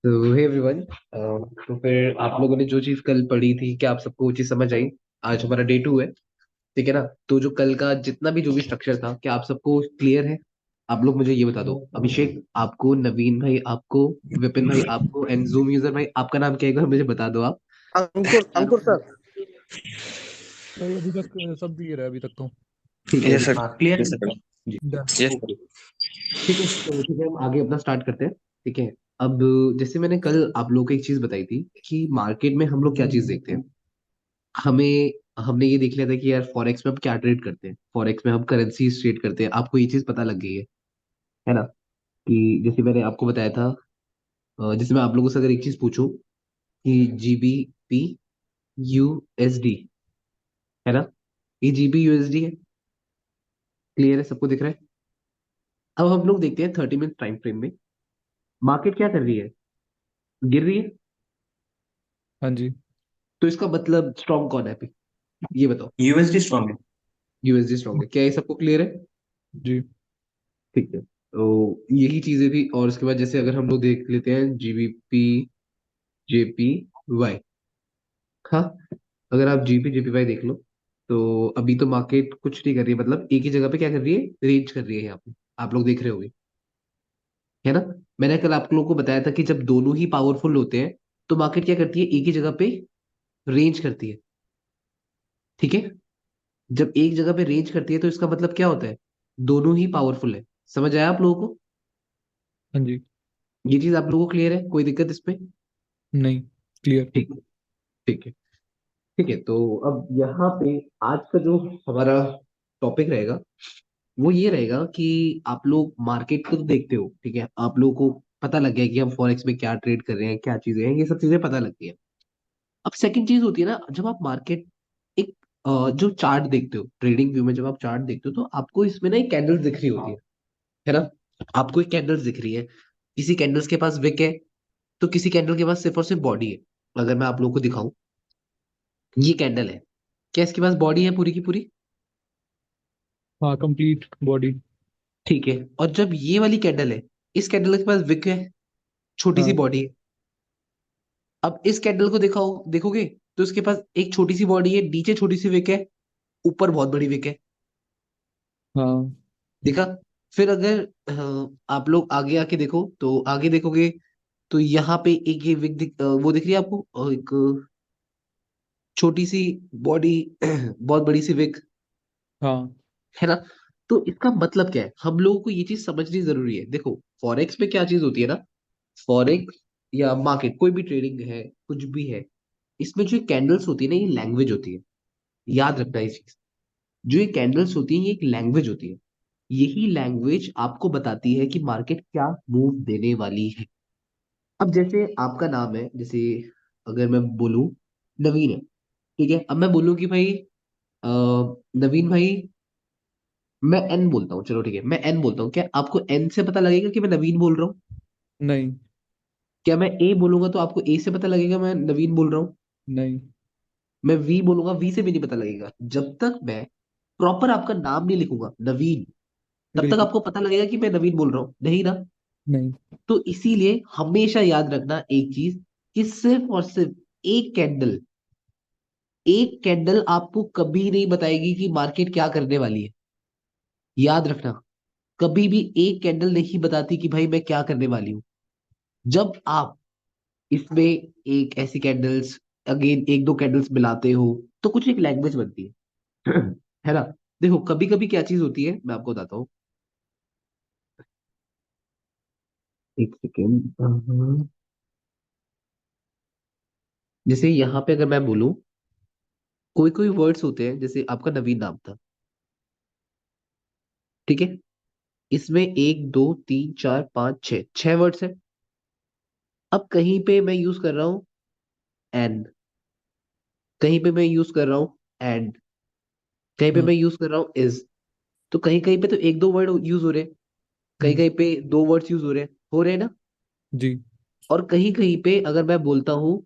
तो hey everyone, तो फिर आप लोगों ने जो चीज कल पढ़ी थी, क्या आप सबको वो चीज समझ आई? आज हमारा डे 2 है। ठीक है ना? तो जो कल का जितना भी जो भी स्ट्रक्चर था, क्या आप सबको क्लियर है? आप लोग मुझे ये बता दो, अभिषेक आपको, नवीन भाई आपको, विपिन भाई आपको, एंड जूम यूजर भाई आपका नाम क्या है, एक बार मुझे बता दो आप। अंकुर अंकुर सर। नहीं, अभी तक सब क्लियर है अभी तक तो। ठीक है। Yes sir. हाँ, क्लियर है यस ना? सर। जी। डन। Yes okay. सर। ठीक है, तो ठीक है, हम आगे अपना स्टार्ट करते हैं। ठीक है। अब जैसे मैंने कल आप लोगों को एक चीज बताई थी कि मार्केट में हम लोग क्या चीज देखते हैं। हमें हमने ये देख लिया था कि यार फॉरेक्स में हम क्या ट्रेड करते हैं, फॉरेक्स में हम करेंसी ट्रेड करते हैं। आपको ये चीज पता लग गई है ना? कि जैसे मैंने आपको बताया था, जैसे मैं आप लोगों से अगर एक चीज पूछूं कि जीबीपी यूएसडी, है ना? ये जीबी यूएसडी है। क्लियर है? सबको दिख रहा है? अब हम लोग देखते हैं 30 मिनट टाइम फ्रेम में मार्केट क्या कर रही है। गिर रही है। हाँ जी। तो इसका मतलब स्ट्रॉन्ग कौन है अभी? ये बताओ। यूएसडी स्ट्रॉन्ग है। यूएसडी स्ट्रॉन्ग है, क्या ये सबको क्लियर है? जी। ठीक है, तो यही चीजें थी। और उसके बाद जैसे अगर हम लोग देख लेते हैं जीबीपी जेपी वाई। हाँ, अगर आप जीपी जेपी वाई देख लो, तो अभी तो मार्केट कुछ नहीं कर रही है, मतलब एक ही जगह पे क्या कर रही है, रेंज कर रही है यहाँ पे। आप लोग देख रहे होंगे, है ना? मैंने कल आप लोगों को बताया था कि जब दोनों ही पावरफुल होते हैं तो मार्केट क्या करती है, एक ही जगह पे रेंज करती है। ठीक है। जब एक जगह पे रेंज करती है तो इसका मतलब क्या होता है, दोनों ही पावरफुल है। समझ आया आप लोगों को? हाँ जी। ये चीज आप लोगों को क्लियर है? कोई दिक्कत इसमें? नहीं, क्लियर। ठीक है। ठीक है। ठीक है, तो अब यहाँ पे आज का जो हमारा टॉपिक रहेगा वो ये रहेगा कि आप लोग मार्केट को तो देखते हो, ठीक है, आप लोगों को पता लग गया कि हम फॉरेक्स में क्या ट्रेड कर रहे हैं, क्या चीजें हैं, ये सब चीजें पता लग गई है। अब सेकंड चीज होती है ना, जब आप मार्केट एक जो चार्ट देखते हो, ट्रेडिंग व्यू में जब आप चार्ट देखते हो तो आपको इसमें ना एक कैंडल्स दिख रही होती है ना? आपको एक कैंडल्स दिख रही है। किसी कैंडल्स के पास विक है, तो किसी कैंडल के पास सिर्फ और सिर्फ बॉडी है। अगर मैं आप लोगों को दिखाऊं, ये कैंडल है, क्या इसके पास बॉडी है पूरी की पूरी? हाँ, कंप्लीट बॉडी। ठीक है। और जब ये वाली कैंडल है, इस कैंडल के पास विक है, छोटी सी हाँ। बॉडी है। अब इस कैंडल को देखोगे तो इसके पास एक छोटी सी बॉडी है, नीचे छोटी सी विक है, ऊपर बहुत बड़ी विक है। हाँ। देखा? फिर अगर आप लोग आगे आके देखो तो आगे देखोगे तो यहाँ पे एक ये वो दिख रही है आपको, एक छोटी सी बॉडी बहुत बड़ी सी विक, हाँ। है ना? तो इसका मतलब क्या है, हम लोगों को ये चीज समझनी जरूरी है। देखो, फॉरेक्स में क्या चीज होती है ना, फॉरेक्स या मार्केट कोई भी ट्रेडिंग है, कुछ भी है, इसमें जो कैंडल्स होती है ना, ये लैंग्वेज होती है। याद रखना ये चीज। जो ये कैंडल्स होती है ये एक लैंग्वेज होती है। यही लैंग्वेज आपको बताती है कि मार्केट क्या मूव देने वाली है। अब जैसे आपका नाम है, जैसे अगर मैं बोलूं नवीन है, ठीक है, अब मैं बोलूं कि भाई अ, नवीन भाई, मैं एन बोलता हूँ, चलो ठीक है, मैं एन बोलता हूँ, क्या आपको एन से पता लगेगा कि मैं नवीन बोल रहा हूँ? नहीं। क्या मैं ए बोलूंगा तो आपको ए से पता लगेगा मैं नवीन बोल रहा हूँ? नहीं। मैं वी बोलूंगा, वी से भी नहीं पता लगेगा। जब तक मैं प्रॉपर आपका नाम नहीं लिखूंगा नवीन, तब तक बिल्कुल आपको पता लगेगा कि मैं नवीन बोल रहा हूँ नहीं ना? नहीं। तो इसीलिए हमेशा याद रखना एक चीज, कि सिर्फ और सिर्फ एक कैंडल, एक कैंडल आपको कभी नहीं बताएगी कि मार्केट क्या करने वाली है। याद रखना, कभी भी एक कैंडल नहीं बताती कि भाई मैं क्या करने वाली हूं। जब आप इसमें एक ऐसी कैंडल्स, अगेन एक दो कैंडल्स मिलाते हो, तो कुछ एक लैंग्वेज बनती है है ना? देखो, कभी कभी क्या चीज होती है, मैं आपको बताता हूँ। एक सेकेंड। जैसे यहाँ पे अगर मैं बोलूं, कोई कोई वर्ड्स होते हैं, जैसे आपका नवीन नाम था, ठीक है, इसमें एक दो तीन चार पाँच छः, छह वर्ड्स है। अब कहीं पे मैं यूज कर रहा हूँ एन, कहीं पे मैं यूज कर रहा हूँ एंड, कहीं पे हाँ मैं यूज कर रहा हूँ इज। तो कहीं कहीं पे तो एक दो वर्ड यूज हो रहे हैं, कहीं हम्म, कहीं पे दो वर्ड्स यूज हो रहे हैं ना? जी। और कहीं कहीं पे अगर मैं बोलता हूँ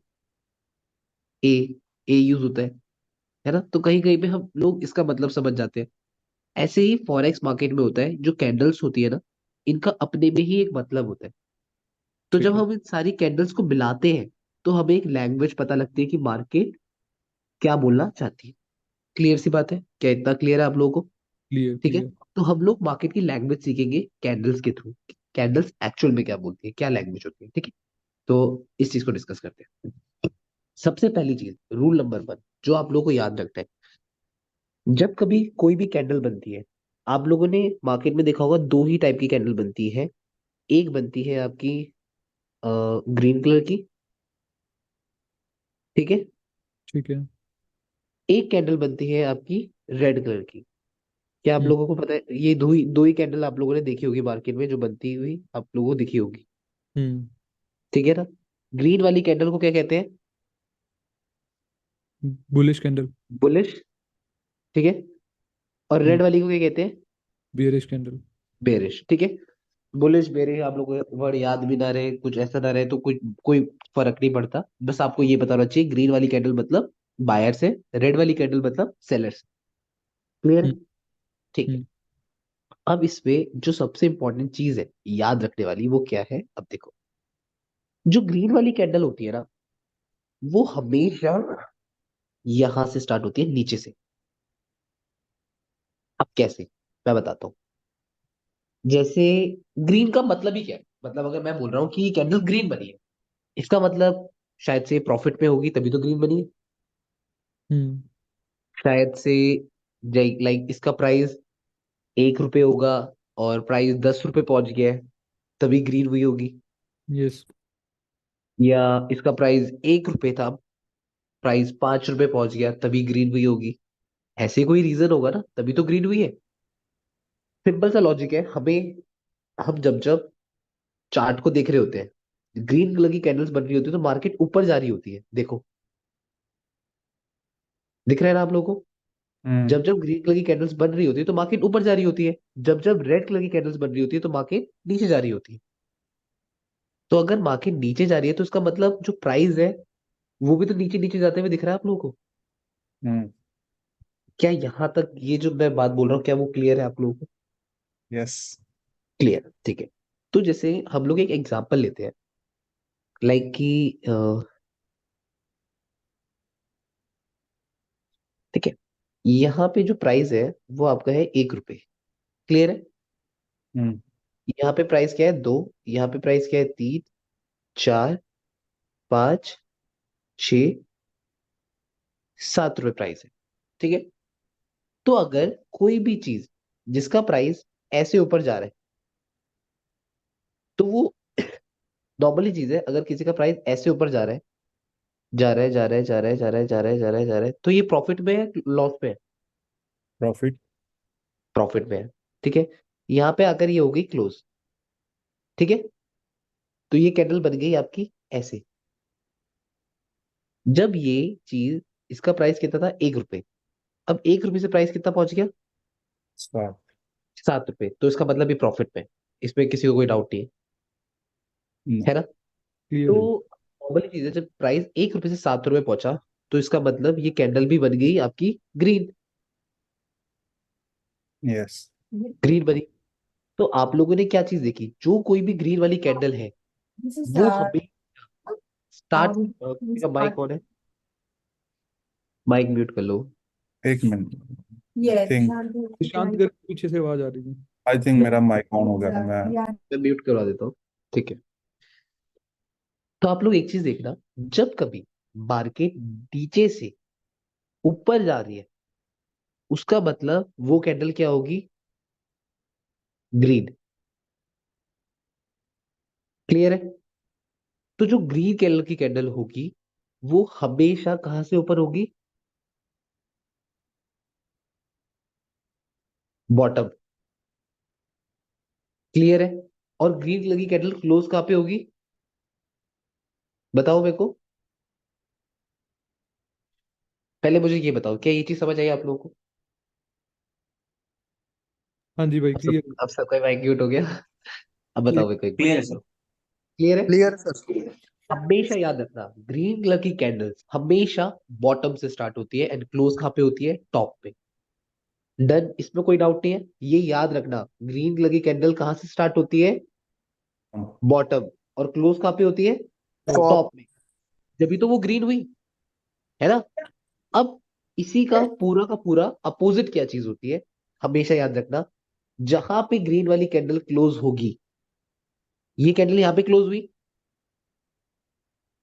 ए, ए यूज होता है ना? तो कहीं कहीं पे हम लोग इसका मतलब समझ जाते हैं। ऐसे ही फॉरेक्स मार्केट में होता है, जो कैंडल्स होती है ना, इनका अपने में ही एक मतलब होता है। तो ठीक जब है। हम इन सारी कैंडल्स को मिलाते हैं तो हमें एक लैंग्वेज पता लगती है कि मार्केट क्या बोलना चाहती है। क्लियर सी बात है क्या? इतना क्लियर है आप लोगों को? क्लियर ठीक है। क्लियर। तो हम लोग मार्केट की लैंग्वेज सीखेंगे कैंडल्स के थ्रू। कैंडल्स एक्चुअल में क्या बोलती है, क्या लैंग्वेज होती है, ठीक है। तो इस चीज को डिस्कस करते हैं। सबसे पहली चीज, रूल नंबर 1, जो आप लोगों को याद रखना है, जब कभी कोई भी कैंडल बनती है, आप लोगों ने मार्केट में देखा होगा दो ही टाइप की कैंडल बनती है। एक बनती है आपकी ग्रीन कलर की, ठीक है। ठीक है। एक कैंडल बनती है आपकी रेड कलर की। क्या आप हम्म लोगों को पता है? ये दो ही कैंडल आप लोगों ने देखी होगी मार्केट में, जो बनती हुई आप लोगों को दिखी होगी, हम्म। ठीक है ना। ग्रीन वाली कैंडल को क्या कहते हैं? Bullish candle. बुलिश, ठीक है। और हम्म। रेड वाली को क्या कहते हैं? Bearish candle. बेरिश, ठीक है। बुलिश बेरिश आप लोगों को वर्ड याद भी ना रहे, कुछ ऐसा ना रहे, तो कोई कोई फर्क नहीं पड़ता। बस आपको ये पता होना चाहिए, ग्रीन वाली कैंडल मतलब बायर्स है, रेड वाली कैंडल मतलब सेलर्स। क्लियर है? हम्म ठीक है। हम्म। अब इसमें जो सबसे इंपॉर्टेंट चीज है याद रखने वाली, वो क्या है? अब देखो, जो ग्रीन वाली कैंडल होती है ना, वो हमेशा यहां से स्टार्ट होती है, नीचे से। अब कैसे, मैं बताता हूँ। जैसे ग्रीन का मतलब ही क्या है? मतलब अगर मैं बोल रहा हूँ कि ये कैंडल ग्रीन बनी है, इसका मतलब शायद से प्रॉफिट में होगी, तभी तो ग्रीन बनी है। हम्म। शायद से लाइक इसका प्राइस 1 रुपए होगा और प्राइस 10 रुपए पहुंच गया है, तभी ग्रीन हुई होगी। यस। या इसका प्राइस 1 रुपए था, प्राइस 5 रुपए पहुंच गया, तभी ग्रीन हुई होगी। ऐसे कोई रीजन होगा ना, तभी तो ग्रीन हुई है। सिंपल सा लॉजिक है। हम जब जब चार्ट को देख रहे होते हैं, ग्रीन कलर की कैंडल्स बन रही होती है, तो मार्केट ऊपर जा रही होती है, देखो। दिख रहा है ना आप लोगों को? हम्म। जब जब ग्रीन कलर की कैंडल्स बन रही होती है तो मार्केट ऊपर जा रही होती है। जब जब रेड कलर की कैंडल्स बन रही होती है तो मार्केट नीचे जा रही होती है। तो अगर मार्केट नीचे जा रही है तो इसका मतलब जो प्राइस है वो भी तो नीचे नीचे जाते हुए दिख रहा है आप लोगों को। हम्म। क्या यहाँ तक ये जो मैं बात बोल रहा हूँ, क्या वो क्लियर है आप लोगों को? यस। क्लियर, ठीक है। तो जैसे हम लोग एक एग्जांपल लेते हैं, लाइक कि ठीक है, यहाँ पे जो प्राइस है वो आपका है 1 रुपए। क्लियर है? हम्म। यहाँ पे प्राइस क्या है? 2। यहाँ पे प्राइस क्या है? 3, 4, 5, 6, 7 रुपए प्राइस है, ठीक है। तो अगर कोई भी चीज जिसका प्राइस ऐसे ऊपर जा रहा है, तो वो नॉर्मली चीज है। अगर किसी का प्राइस ऐसे ऊपर जा रहा है, जा रहा है, जा रहा है, जा रहा है, जा रहा है, जा रहा है, जा रहा है, जा रहा है, तो ये प्रॉफिट में है, लॉस में है? प्रॉफिट। प्रॉफिट में है, ठीक है। यहाँ पे आकर ये हो गई क्लोज, ठीक है। तो ये कैंडल बन गई आपकी ऐसे। जब ये चीज, इसका प्राइस कितना था? 1 रुपए। अब 1 रुपए से प्राइस कितना पहुंच गया? स्टार्ट। 7 रुपए। तो इसका मतलब ये प्रॉफिट में है। इसमें किसी को कोई डाउट नहीं है ना? तो क्लियर। नॉर्मली चीज है, जब प्राइस 1 रुपए से 7 रुपए पहुंचा, तो इसका मतलब ये कैंडल भी बन गई आपकी ग्रीन। यस। ग्रीन बनी। तो आप लोगों ने क्या चीज देखी? जो कोई भी ग्रीन वाली कैंडल है, वो हमें स्टार्ट, किसी का माइक ऑन है? माइक म्यूट कर लो। एक मिनट थिंक। शांत कर, पीछे से आवाज आ रही है। आई थिंक मेरा माइक ऑन हो गया था मैं। मैं म्यूट करवा देता हूँ, ठीक है। तो आप लोग एक चीज देखना, जब कभी मार्केट नीचे से ऊपर जा रही है, उसका मतलब वो कैंडल क्या होगी? ग्रीन। क्लियर है? तो जो ग्रीन कलर की कैंडल होगी, वो हमेशा कहां से ऊपर होगी? बॉटम। क्लियर है? और ग्रीन कलर की कैंडल क्लोज कहां पे होगी? बताओ मेरे को। पहले मुझे ये बताओ, क्या ये चीज समझ आई आप लोगों को? हाँ जी भाई, क्लियर। अब सबका माइक म्यूट हो गया। अब बताओ मेरे को एक बार। क्लियर है सर। क्लियर है? Clear sir. हमेशा याद रखना, ग्रीन कलर की कैंडल्स हमेशा बॉटम से स्टार्ट होती है एंड क्लोज कहां पे होती है? टॉप पे। डन, इसमें कोई डाउट नहीं है। ये याद रखना, ग्रीन कलर की कैंडल कहां से स्टार्ट होती है? बॉटम। और क्लोज कहाँ पे होती है? टॉप। टॉप में। जब तो वो ग्रीन हुई, है ना? अब इसी का पूरा अपोजिट क्या चीज होती है, हमेशा याद रखना। जहां पे ग्रीन वाली कैंडल क्लोज होगी, ये कैंडल यहां पे क्लोज हुई।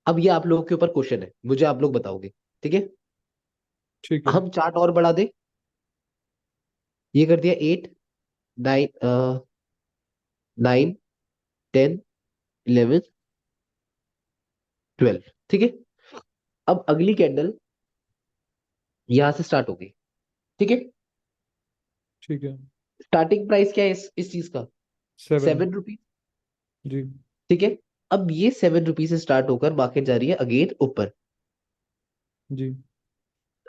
अब ये आप लोगों के ऊपर क्वेश्चन है, मुझे आप लोग बताओगे, ठीक है? ठीक है। हम चार्ट और बढ़ा दे, ये कर दिया 8, 9, 9, 10, 11, 12, ठीक है? अब अगली कैंडल यहां से स्टार्ट होगी, ठीक है? ठीक है। स्टार्टिंग प्राइस क्या है इस चीज का? 7। 7 रुपीज, जी। ठीक है? अब ये 7 रुपीज से स्टार्ट होकर मार्केट जा रही है अगेन ऊपर, जी।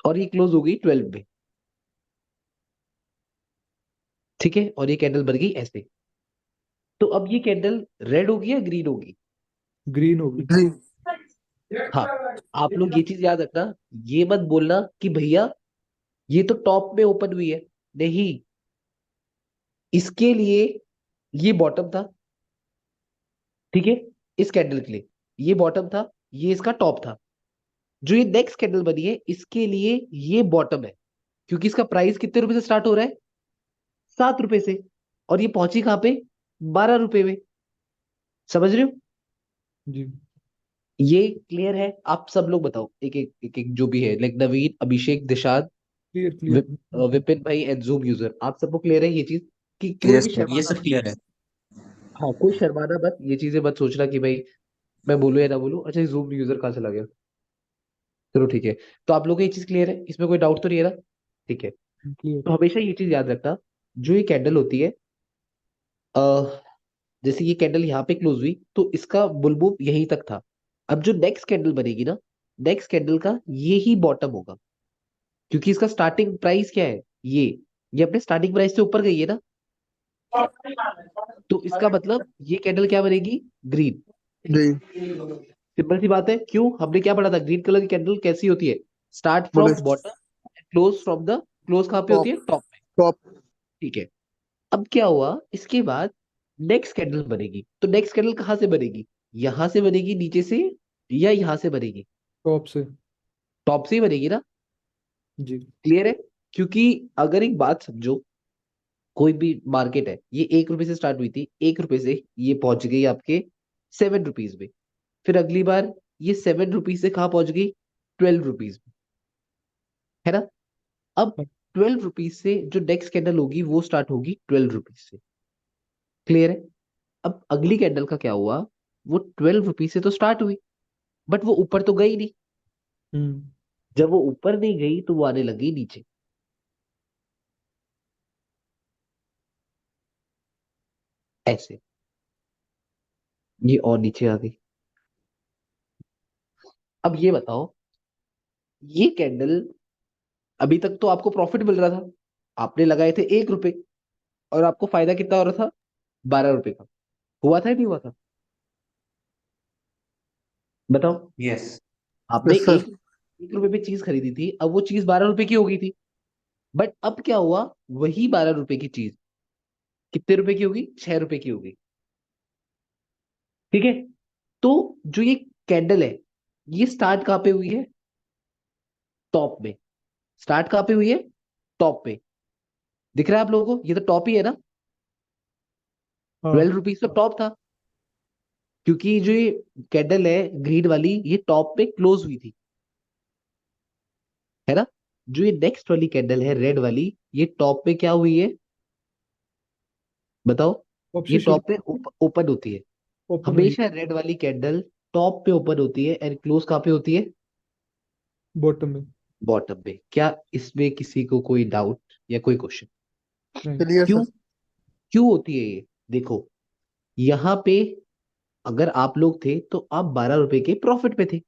और ये क्लोज हो गई 12 में, ठीक है? और ये कैंडल बन गई ऐसे। तो अब ये कैंडल रेड होगी या ग्रीन होगी? ग्रीन होगी। ग्रीन। हाँ, आप लोग ये चीज याद रखना, ये मत बोलना कि भैया ये तो टॉप में ओपन हुई है। नहीं, इसके लिए ये बॉटम था, ठीक है? इस कैंडल के लिए ये बॉटम था, ये इसका टॉप था। जो ये नेक्स्ट कैंडल बनी है, इसके लिए ये बॉटम है, क्योंकि इसका प्राइस कितने रुपए से स्टार्ट हो रहा है? 7 रुपए से, और ये पहुंची कहां पे? 12 रुपए में। समझ रहे हो? जी। ये क्लियर है? आप सब लोग बताओ, एक एक जो भी है, लाइक नवीन, अभिषेक, दिशाद, क्लियर क्लियर। विपिन भाई एंड जूम यूजर, आप सबको क्लियर है ये चीज? कि कोई यस भी सर, ये शर्माना सब मत। क्लियर है। हाँ, कोई शर्माना मत, ये चीजें मत सोचना कि भाई मैं बोलूं या ना बोलूं। अच्छा, जूम यूजर कहाँ चला गया? चलो ठीक है। तो आप लोगों को ये चीज क्लियर है, इसमें कोई डाउट तो नहीं है ना? ठीक है। क्लियर। तो हमेशा ये चीज याद रखना, जो ये कैंडल होती है, जैसे ये कैंडल यहाँ पे क्लोज हुई तो इसका बुलबुल यहीं तक था। अब जो नेक्स्ट कैंडल बनेगी ना, नेक्स्ट कैंडल का ये ही बॉटम होगा, क्योंकि इसका स्टार्टिंग प्राइस क्या है? ये अपने स्टार्टिंग प्राइस से ऊपर गई है ना। तो इसका मतलब ये कैंडल क्या बनेगी? ग्रीन। ग्रीन। सिंपल सी बात है। क्यों? हमने क्या पढ़ा था, ग्रीन कलर की कैंडल कैसी होती है? स्टार्ट फ्रॉम बोले। Bottom, close from the, close कहाँ पे होती टॉप। है? टॉप पे। टॉप। ठीक है। अब क्या हुआ इसके बाद? नेक्स्ट कैंडल बनेगी, तो नेक्स्ट कैंडल कहाँ से बनेगी? यहां से बनेगी नीचे से, या यहां से बनेगी? टॉप से। टॉप से ही बनेगी ना। जी। क्लियर है? क्योंकि अगर एक बात समझो, कोई भी मार्केट है, ये 1 रुपए से स्टार्ट हुई थी, 1 रुपए से ये पहुंच गई आपके 7 रुपीज में। फिर अगली बार ये 7 रुपीज से कहाँ पहुंच गई? 12 रुपीज में, है ना? अब 12 रुपीज से जो नेक्स्ट कैंडल होगी वो स्टार्ट होगी 12 रुपीज से। क्लियर है? अब अगली कैंडल का क्या हुआ? वो 12 रुपीज से तो स्टार्ट हुई, बट वो ऊपर तो गई नहीं। हम्म। जब वो ऊपर नहीं गई तो वो आने लगी नीचे, ऐसे। ये और नीचे आ गई। अब ये बताओ, ये कैंडल, अभी तक तो आपको प्रॉफिट मिल रहा था, आपने लगाए थे 1 रुपए, और आपको फायदा कितना हो रहा था? 12 रुपए का। हुआ था या नहीं हुआ था? बताओ। यस। आपने यस सर। 1 रुपए पे चीज खरीदी थी, अब वो चीज 12 रुपए की हो गई थी। बट अब क्या हुआ? वही 12 रुपए की चीज कितने रुपए की होगी? 6 रुपए की होगी। ठीक है? तो जो ये कैंडल है, ये स्टार्ट कहाँ पे हुई है? टॉप में। स्टार्ट कहाँ पे हुई है? टॉप पे। दिख रहा है आप लोगों को? ये तो टॉप ही है ना। हाँ। 12 रुपीज तो टॉप था, क्योंकि जो ये कैंडल है ग्रीन वाली, ये टॉप पे क्लोज हुई थी, है ना? जो ये नेक्स्ट वाली कैंडल है रेड वाली, ये टॉप पे क्या हुई है? बताओ। टॉप ये से शुरू। टॉप पे ओपन होती है। ओपन हुई। हमेशा रेड वाली कैंडल टॉप पे ओपन होती है, एंड क्लोज कहाँ पे होती है? बॉटम में। बॉटम पे। क्या इसमें किसी को कोई डाउट या कोई क्वेश्चन? नहीं। क्लियर क्यों? सर। क्यों होती है ये? देखो, यहाँ पे अगर आप लोग थे तो आप 12 रुपए के प्रॉफिट पे थे,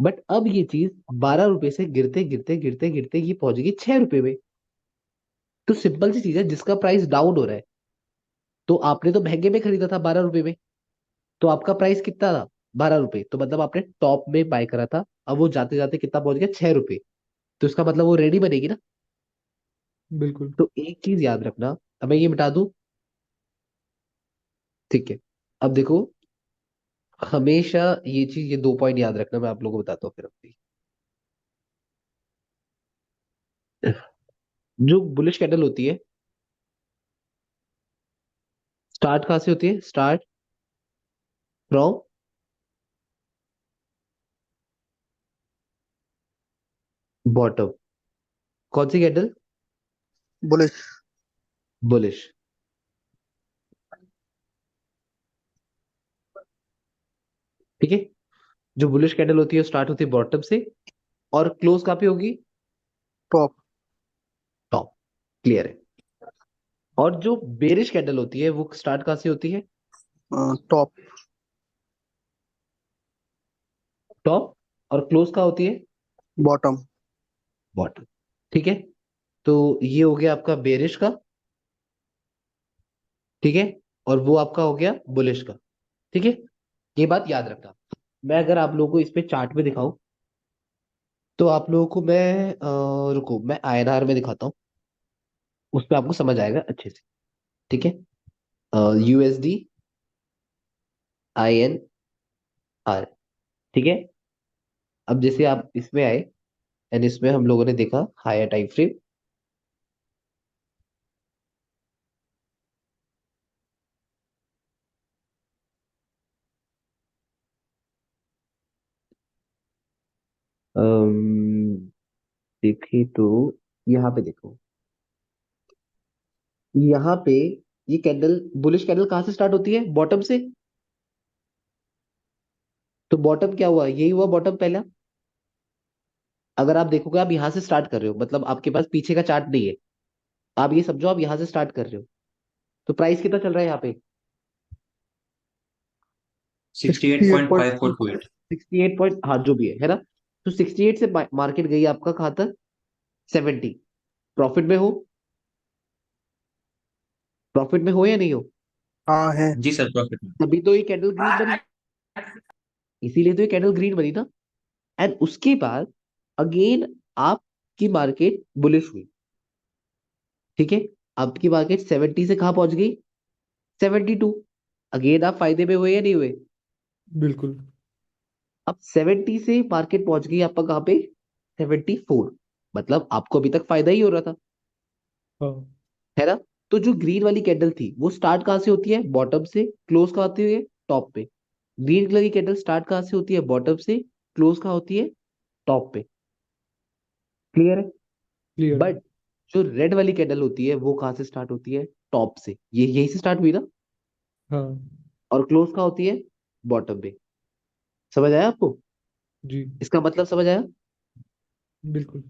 बट अब ये चीज 12 रुपए से गिरते गिरते गिरते गिरते ये पहुंच गई 6 रुपए में। तो सिंपल सी चीज है, जिसका प्राइस डाउन हो रहा है, तो आपने तो महंगे में खरीदा था 12 रुपए में, तो आपका प्राइस कितना था? 12 रुपए। तो मतलब आपने टॉप में बाय करा था, अब वो जाते जाते कितना पहुंच गया? 6 रुपए। तो इसका मतलब वो रेडी बनेगी ना। बिल्कुल। तो एक चीज याद रखना, अब मैं ये मिटा दूं, ठीक है? अब देखो, हमेशा ये चीज, ये 2 पॉइंट याद रखना, मैं आप लोगों को बताता हूँ फिर अपनी। जो बुलिश कैंडल होती है, स्टार्ट कहाँ से होती है? Start from bottom. कौन सी कैंडल? बुलिश। बुलिश। ठीक है। जो बुलिश कैंडल होती है स्टार्ट होती है बॉटम से, और क्लोज कहाँ पे होगी? टॉप। टॉप। क्लियर है। और जो बेरिश कैंडल होती है वो स्टार्ट कहाँ से होती है? टॉप। टॉप। और क्लोज कहाँ होती है? बॉटम। बॉटम। ठीक है। तो ये हो गया आपका बेरिश का। ठीक है। और वो आपका हो गया बुलिश का। ठीक है। ये बात याद रखना। मैं अगर आप लोगों को इस पे चार्ट में दिखाऊं, तो आप लोगों को मैं रुको, मैं आईएनआर में दिखाता हूँ। उस पर आपको समझ आएगा अच्छे से। ठीक है। USD INR. ठीक है। अब जैसे आप इसमें आए, एंड इसमें हम लोगों ने देखा हायर टाइम फ्रेम। देखे तो यहाँ पे देखो, यहाँ पे ये कैंडल, बुलिश कैंडल कहाँ से स्टार्ट होती है? बॉटम से। तो बॉटम क्या हुआ? यही हुआ बॉटम पहला। अगर आप देखोगे, आप यहाँ से स्टार्ट कर रहे हो, मतलब आपके पास पीछे का चार्ट नहीं है, आप ये समझो आप यहाँ से स्टार्ट कर रहे हो। तो प्राइस कितना चल रहा है यहाँ पे? 68 68.5428। 68 पॉइंट, हाँ जो भी है ना। तो 68 से मार्केट गई आपका कहाँ तक? 70। प्रॉफिट में हो? प्रॉफिट में हो या नहीं हो? हाँ है। जी सर, प्रॉफिट में। तभी तो ये कैंडल ग्रीन बनी। इसीलिए तो ये कैंडल ग्रीन बनी ना। एंड उसके बाद अगेन आपकी मार्केट बुलिश हुई। ठीक है। आपकी मार्केट 70 से कहाँ पहुंच गई? 72। अगेन आप फायदे में हुए या नहीं हुए? बिल्कुल। अब 70 से मार्केट पहुंच गई आपका कहाँ पे? 74। मतलब आपको अभी तक फायदा ही हो रहा था, हाँ। है ना। तो जो ग्रीन वाली कैंडल थी वो स्टार्ट कहाँ से होती है? बॉटम से। क्लोज कहाँ होती है? टॉप पे। ग्रीन कलर की कैंडल स्टार्ट कहाँ से होती है? बॉटम से। क्लोज कहाँ होती है? टॉप पे। क्लियर है। क्लियर है। बट जो रेड वाली कैंडल होती है वो कहाँ से स्टार्ट होती है? टॉप से। ये यही से स्टार्ट हुई ना। हाँ। और क्लोज कहाँ होती है? बॉटम पे। समझ आया आपको? जी। इसका मतलब समझ आया? बिल्कुल।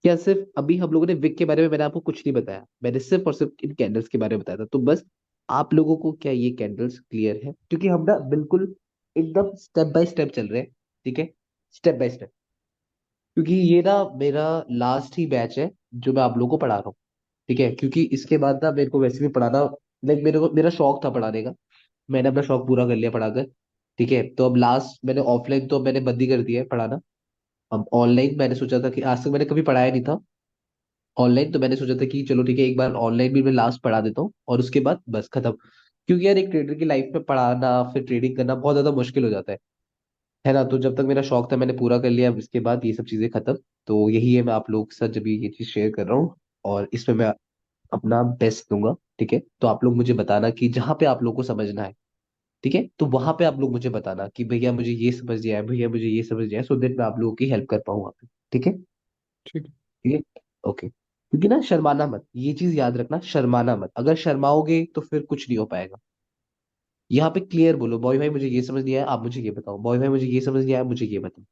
क्या सिर्फ अभी हम लोगों ने विक के बारे में, मैंने आपको कुछ नहीं बताया, मैंने सिर्फ और सिर्फ इन कैंडल्स के बारे में बताया था। तो बस आप लोगों को क्या ये कैंडल्स क्लियर है? क्योंकि हम ना बिल्कुल एकदम स्टेप बाय स्टेप चल रहे हैं। ठीक है। Step by step. क्योंकि ये ना मेरा लास्ट ही बैच है जो मैं आप लोगों को पढ़ा रहा हूँ। ठीक है। क्योंकि इसके बाद ना मेरे को वैसे भी पढ़ाना, लाइक मेरे को, मेरा शौक था पढ़ाने का। मैंने अपना शौक पूरा कर लिया पढ़ाकर। ठीक है। तो अब लास्ट मैंने ऑफलाइन तो मैंने बंद ही कर दिया है पढ़ाना। अब ऑनलाइन मैंने सोचा था कि आज तक मैंने कभी पढ़ाया नहीं था ऑनलाइन, तो मैंने सोचा था कि चलो ठीक है, एक बार ऑनलाइन भी मैं लास्ट पढ़ा देता हूँ और उसके बाद बस खत्म। क्योंकि यार एक ट्रेडर की लाइफ में पढ़ाना फिर ट्रेडिंग करना बहुत ज्यादा मुश्किल हो जाता है ना। तो जब तक मेरा शौक था मैंने पूरा कर लिया, अब इसके बाद ये सब चीजें खत्म। तो यही है, मैं आप लोगों के साथ जब ये चीज शेयर कर रहा हूँ, और इसमें मैं अपना बेस्ट दूंगा। ठीक है। तो आप लोग मुझे बताना कि जहाँ पे आप लोग को समझना है, ठीक है, तो वहां पे आप लोग मुझे बताना कि भैया मुझे ये समझ नहीं आया, भैया मुझे ये समझ नहीं आया, सो दैट मैं आप लोगों की हेल्प कर पाऊँ वहाँ पे। ठीक है। ठीक है। ठीक है। ओके। क्योंकि ना शर्माना मत, ये चीज याद रखना, शर्माना मत। अगर शर्माओगे तो फिर कुछ नहीं हो पाएगा। यहाँ पे क्लियर बोलो, बॉय भाई मुझे ये समझ नहीं आया, आप मुझे ये बताओ, बॉय भाई मुझे ये समझ नहीं आया, मुझे ये बताओ।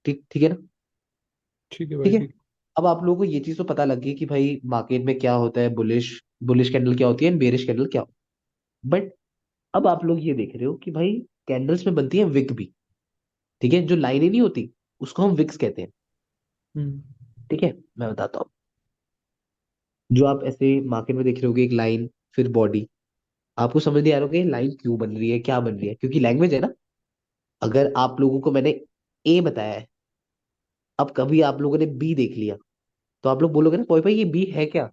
ठीक, ठीक है ना। ठीक है ठीक भाई, है। ठीक। अब आप लोगों को ये चीज तो पता लग गई कि भाई मार्केट में क्या होता है, बुलिश बुलिश कैंडल क्या होती है, बेरिश कैंडल क्या होती है। बट अब आप लोग ये देख रहे हो कि भाई कैंडल्स में बनती है विक भी। ठीक है। जो लाइनें नहीं होती उसको हम विक्स कहते हैं। हम्म। ठीक है। मैं बताता हूँ। जो आप ऐसे मार्केट में देख रहे होगे, एक लाइन, फिर बॉडी। आपको समझ नहीं आ रहा होगा ये लाइन क्यों बन रही है, क्या बन रही है, क्योंकि लैंग्वेज है ना। अगर आप लोगों को मैंने ए बताया है, अब कभी आप लोगों ने बी देख लिया, तो आप लोग बोलोगे ना भाई भाई ये बी है क्या?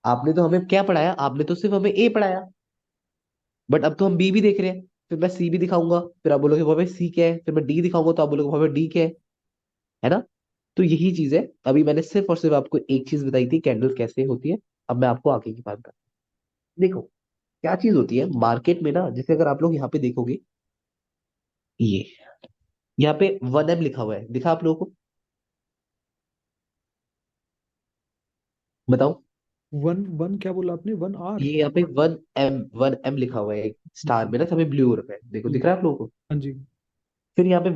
आपने तो हमें क्या पढ़ाया? आपने तो सिर्फ हमें ए पढ़ाया, बट अब तो हम बी भी देख रहे हैं। फिर मैं सी भी दिखाऊंगा, फिर आप बोलोगे भाई सी क्या है, फिर मैं डी दिखाऊंगा तो आप बोलोगे भाई डी क्या है ना। तो यही चीज है। अभी मैंने सिर्फ और सिर्फ आपको एक चीज बताई थी, कैंडल कैसे होती है। अब मैं आपको आगे की बात बताता हूँ। देखो क्या चीज होती है मार्केट में ना, जैसे अगर आप लोग यहाँ पे देखोगे, ये यहाँ पे 1M लिखा हुआ है, दिखा आप लोगों को? बताओ। वन वन क्या बोला आपने? One R? ये यहाँ पे 1M लिखा हुआ है, एक स्टार में ना, सब ब्लू हो रखा है, देखो जी। दिख रहा है आप लोगों को? हाँ जी। फिर यहाँ पे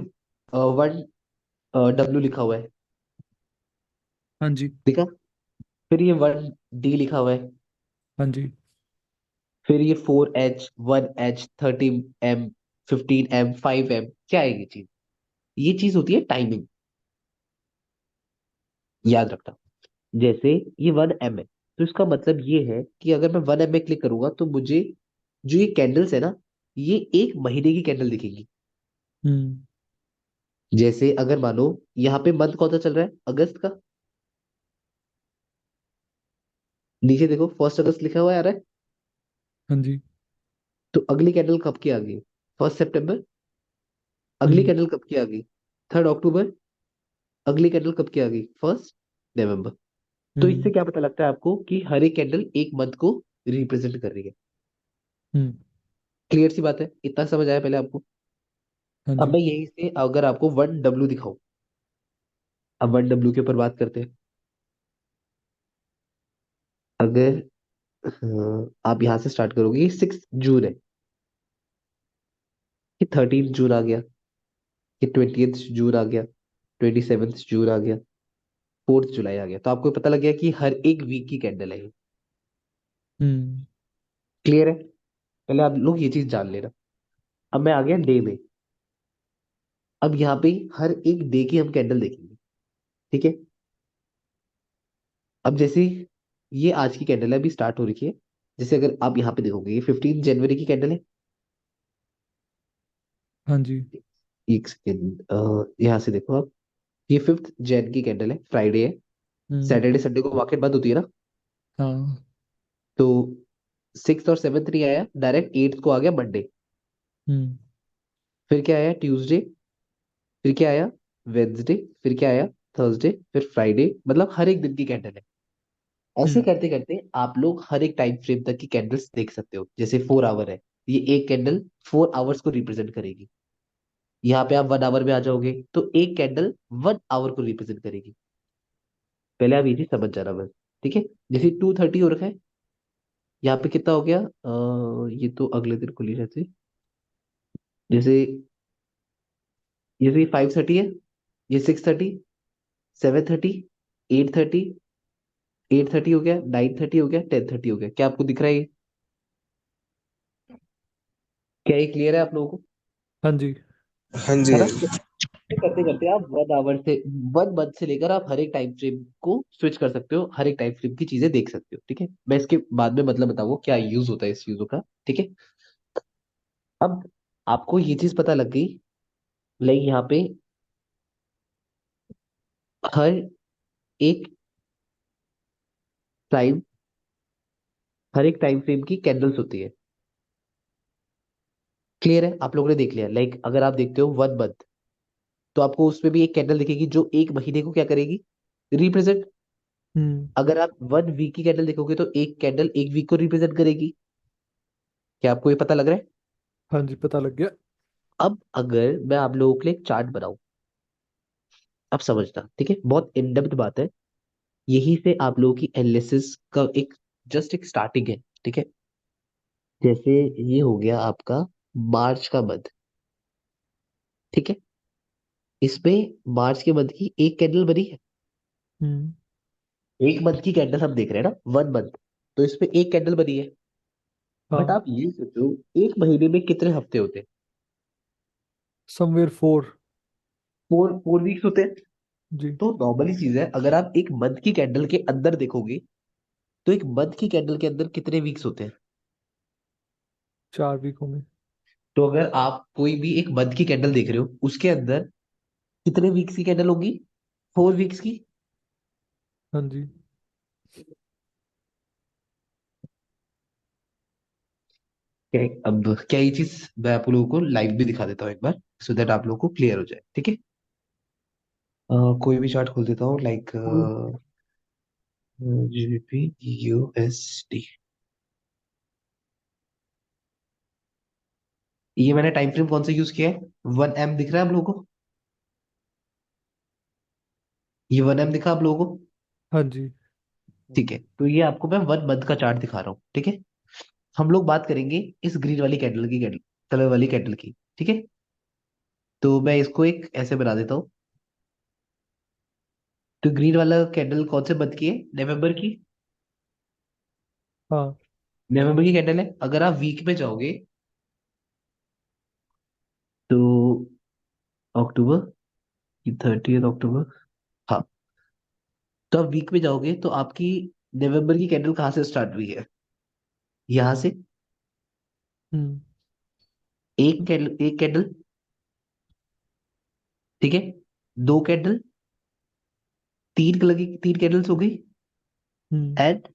1W लिखा हुआ है, हाँ जी। दिखा? फिर ये 1D लिखा हुआ है। हाँ जी। फिर ये 4H 1H 30M 15M 5M, क्या है ये चीज? ये चीज होती है टाइमिंग, याद रखना। जैसे ये 1M है, तो इसका मतलब ये है कि अगर मैं 1M में क्लिक करूंगा तो मुझे जो ये कैंडल्स है ना, ये एक महीने की कैंडल दिखेगी। हम्म। जैसे अगर मानो यहाँ पे मंथ कौन सा चल रहा है, अगस्त का, नीचे देखो 1 अगस्त लिखा हुआ है आ रहा है। हाँ जी। तो अगली कैंडल कब की आ गई? 1 सितंबर। अगली हम्म। कैंडल कब की आ गई? 3 अक्टूबर। अगली कैंडल कब की आ गई? 1 नवंबर। तो इससे हम्म। क्या पता लगता है आपको कि हर एक कैंडल एक मंथ को रिप्रेजेंट कर रही है। हम्म। क्लियर सी बात है, इतना समझ आया पहले आपको? हाँ अब जी। मैं यहीं से अगर आपको 1W दिखाऊं, अब 1W के ऊपर बात करते हैं। अगर आप यहां से स्टार्ट करोगे, ये 6 जून है, कि 13 जून आ गया, कि 20th जून आ गया, 27th जून आ गया, 4th जुलाई आ गया, तो आपको पता लग गया कि हर एक वीक की कैंडल है ये। हम्म। क्लियर है? पहले आप लोग ये चीज जान लेना। अब मैं आ गया डे में। अब यहाँ पे हर एक डे की हम कैंडल देखेंगे, ठीक है? अब जैसे ये आज की कैंडल है, अभी स्टार्ट हो रही है। जैसे अगर आप यहाँ पे देखोगे, ये 15 जनवरी की कैंडल है। हाँ जी। एक सेकेंड, यहाँ से देखो आप, ये 5th जैन की कैंडल है, फ्राइडे है। हम्म। सैटरडे संडे को मार्केट बंद होती है ना। हाँ। तो 6th और 7th नहीं आया, डायरेक्ट 8th को आ गया, मंडे। हम्म। फिर क्या आया? ट्यूसडे। फिर क्या आया? वेंसडे। फिर क्या आया? थर्सडे। फिर फ्राइडे। मतलब हर एक दिन की कैंडल है। ऐसे हम्म। करते करते आप लोग हर एक टाइम फ्रेम तक की कैंडल्स देख सकते हो। जैसे 4 आवर है, ये एक कैंडल 4 आवर्स को रिप्रेजेंट करेगी। यहाँ पे आप 1 आवर में आ जाओगे तो एक कैंडल 1 आवर को रिप्रेजेंट करेगी। पहले आप ये चीज समझ जाना बस, ठीक है? जैसे 2:30 हो रखा है, यहाँ पे कितना हो गया? ये तो अगले दिन खुली रहती, जैसे जैसे ये 5:30 है, ये 6:30, 7:30, 8:30, 8:30 हो गया, 9:30 हो गया, 10:30 हो गया। क्या आपको दिख रहा है ये? क्या ये क्लियर है आप लोगों को? हाँ जी। हाँ जी। है ना? तो करते करते आप 1 आवर से 1 मंथ से लेकर आप हर एक टाइम फ्रेम को स्विच कर सकते हो, हर एक टाइम फ्रेम की चीजें देख सकते हो, ठीक है? मैं इसके बाद में मतलब बताऊंगा क्या यूज होता है इस चीजों का, ठीक है? अब आपको ये चीज पता लग गई, लाइक यहाँ पे हर एक टाइम हर एक टाइम फ्रेम की कैंडल्स होती है। क्लियर है? आप लोगों ने देख लिया, लाइक अगर आप देखते हो 1 मंथ, तो आपको उसमें भी एक कैंडल दिखेगी जो एक महीने को क्या करेगी? रिप्रेजेंट। हम्म। अगर आप 1 वीक की कैंडल देखोगे तो एक कैंडल एक वीक को रिप्रेजेंट करेगी। क्या आपको ये पता लग रहा है? हाँ जी, पता लग गया। अब अगर मैं आप लोगों के लिए एक चार्ट बनाऊं, अब समझना, ठीक है? बहुत इन डेप्थ बात है। यही से आप लोगों की एनालिसिस का एक जस्ट एक स्टार्टिंग है, ठीक है? जैसे ये हो गया आपका मार्च का मंथ, ठीक है? इसमें मार्च के मंथ की एक कैंडल बनी है। हम्म। एक मंथ की कैंडल हम देख रहे हैं ना, 1 मंथ, तो इसमें एक कैंडल बनी है। बट हाँ। आप ये सोचो, एक महीने में कितने हफ्ते होते हैं? Somewhere four. 4 वीक्स होते हैं। जी। तो नॉर्मली चीज है, अगर आप एक मंथ की कैंडल के अंदर देखोगे, तो एक मंथ की कैंडल के अंदर कितने वीक्स होते हैं? 4 वीकों में। तो अगर आप कोई भी एक मंथ की कैंडल देख रहे हो, उसके अंदर कितने वीक्स की कैंडल होगी? 4 वीक्स की। हाँ जी। अब क्या ये चीज मैं आप लोगों को लाइव भी दिखा देता हूँ एक बार, सो दैट आप लोगों को क्लियर हो जाए, ठीक है। कोई भी चार्ट खोल देता हूँ, लाइक जीबीपी यूएसडी। ये मैंने टाइम फ्रेम कौन सा यूज किया है? 1 M दिख रहा है आप लोगों को? ये 1 M दिखा आप लोगों को? हाँ जी। ठीक है, तो ये आपको मैं 1 मंथ का चार्ट दिखा रहा हूँ, ठीक है। हम लोग बात करेंगे इस ग्रीन वाली कैंडल की, कैंडल कलर वाली कैंडल की, ठीक है। तो मैं इसको एक ऐसे बना देता हूँ। तो ग्रीन वाला कैंडल कौन से मंथ की है? नवंबर की। हाँ। नवंबर की कैंडल है। अगर आप वीक में जाओगे तो अक्टूबर की 30 अक्टूबर, हाँ। तो आप वीक में जाओगे तो आपकी नवंबर की कैंडल कहाँ से स्टार्ट हुई है? यहाँ से। हम्म। एक कैंडल, ठीक है। दो कैंडल, तीन कलर की तीन कैंडल्स हो गई। हम्म। एंड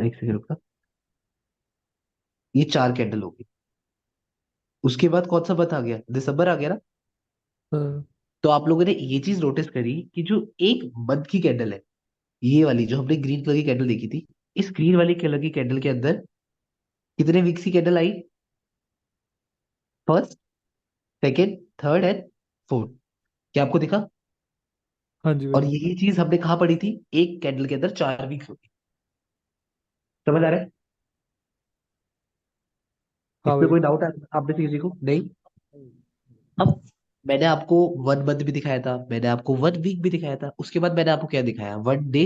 एक सेकंड रुकना, ये चार कैंडल हो गई। उसके बाद कौन सा मंथ आ गया? दिसंबर आ गया ना। हाँ। तो आप लोगों ने ये चीज नोटिस करी कि जो एक मंथ की कैंडल है, ये वाली जो हमने ग्रीन कलर की कैंडल देखी थी, इस ग्रीन वाली कलर की कैंडल के अंदर कितने वीक्स की candle I? First, second, third and fourth. क्या आपको दिखा? हाँ जी और भैया। यही चीज हमने कहाँ पढ़ी थी? एक कैंडल के अंदर 4 वीक्स होती। समझ आ रहा है? हाँ इसमें भैया। कोई डाउट है आप में से किसी को? नहीं। अब मैंने आपको 1 मंथ भी दिखाया था, मैंने आपको 1 वीक भी दिखाया था, उसके बाद मैंने आपको क्या दिखाया? 1 डे।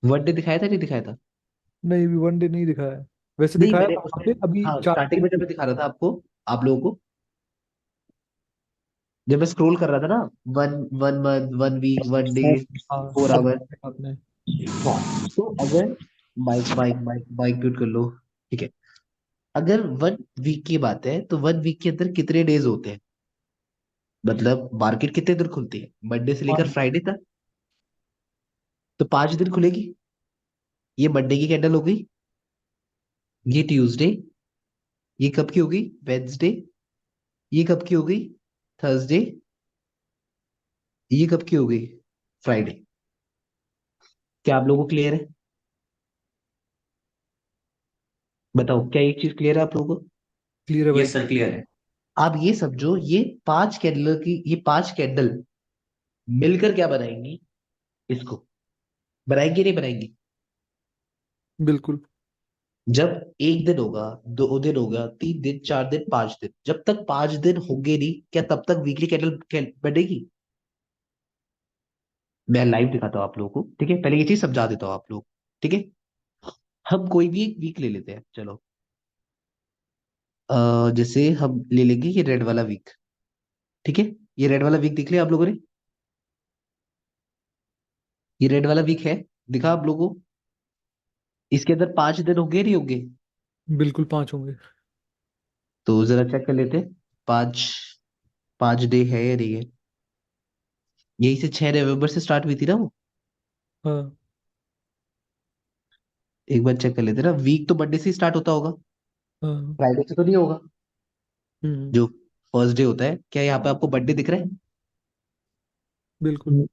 1 डे दिखाया था नहीं दिखाया था? नहीं, भी वन डे नहीं दिखाया है। वैसे नहीं, दिखाया मैंने उस आपने टाइम, अभी हाँ, चार स्टार्टिंग दिन में जब मैं दिखा रहा था आपको, आप लोगों को, जब मैं स्क्रॉल कर रहा था ना, 1 1 मंथ, 1 वीक, 1 डे, हाँ, 4 आवर। आपने। हाँ। तो अगर mic mic mic mic mute कर लो, ठीक है। अगर 1 वीक की बात है तो 1 वीक के अंदर कितने डेज होते हैं? मतलब मार्केट कितने दिन खुलती है मंडे से लेकर हाँ। फ्राइडे तक? तो 5 दिन खुलेगी। ये मंडे की कैंडल हो गई, ये ट्यूसडे, ये कब की होगी? वेंसडे, ये कब की हो गई? थर्सडे, ये कब की हो गई? फ्राइडे। क्या आप लोगों को क्लियर है? बताओ, क्या एक चीज क्लियर है आप लोगों को? क्लियर है भाई। यस सर, क्लियर है। आप ये समझो, ये 5 कैंडल मिलकर क्या बनाएंगी? इसको बनाएंगे नहीं बनाएंगी? बिल्कुल। जब एक दिन होगा, 2 दिन होगा, 3 दिन, 4 दिन, 5 दिन, जब तक 5 दिन होंगे नहीं, क्या तब तक वीकली कैंडल बनेगी? मैं लाइव दिखाता हूँ आप लोगों को, ठीक है। पहले ये चीज समझा देता हूँ आप लोग, ठीक है। हम कोई भी एक वीक ले लेते हैं, चलो। जैसे हम ले लेंगे ये रेड वाला वीक, ठीक है। ये रेड वाला वीक दिख लिया आप लोगों ने? ये रेड वाला वीक है, दिखा आप लोगों को? इसके अंदर 5 दिन होंगे नहीं होंगे? बिल्कुल 5 होंगे। तो जरा चेक कर लेते हैं। पांच 5 डे है या नहीं है? यही से 6 नवंबर से स्टार्ट हुई थी ना वो। हाँ। एक बार चेक कर लेते हैं ना, वीक तो मंडे से ही स्टार्ट होता होगा, हाँ। फ्राइडे से तो नहीं होगा। हम्म। जो फर्स्ट डे होता है, क्या यहाँ पे आपको मंडे दिख रहा है? बिल्कुल।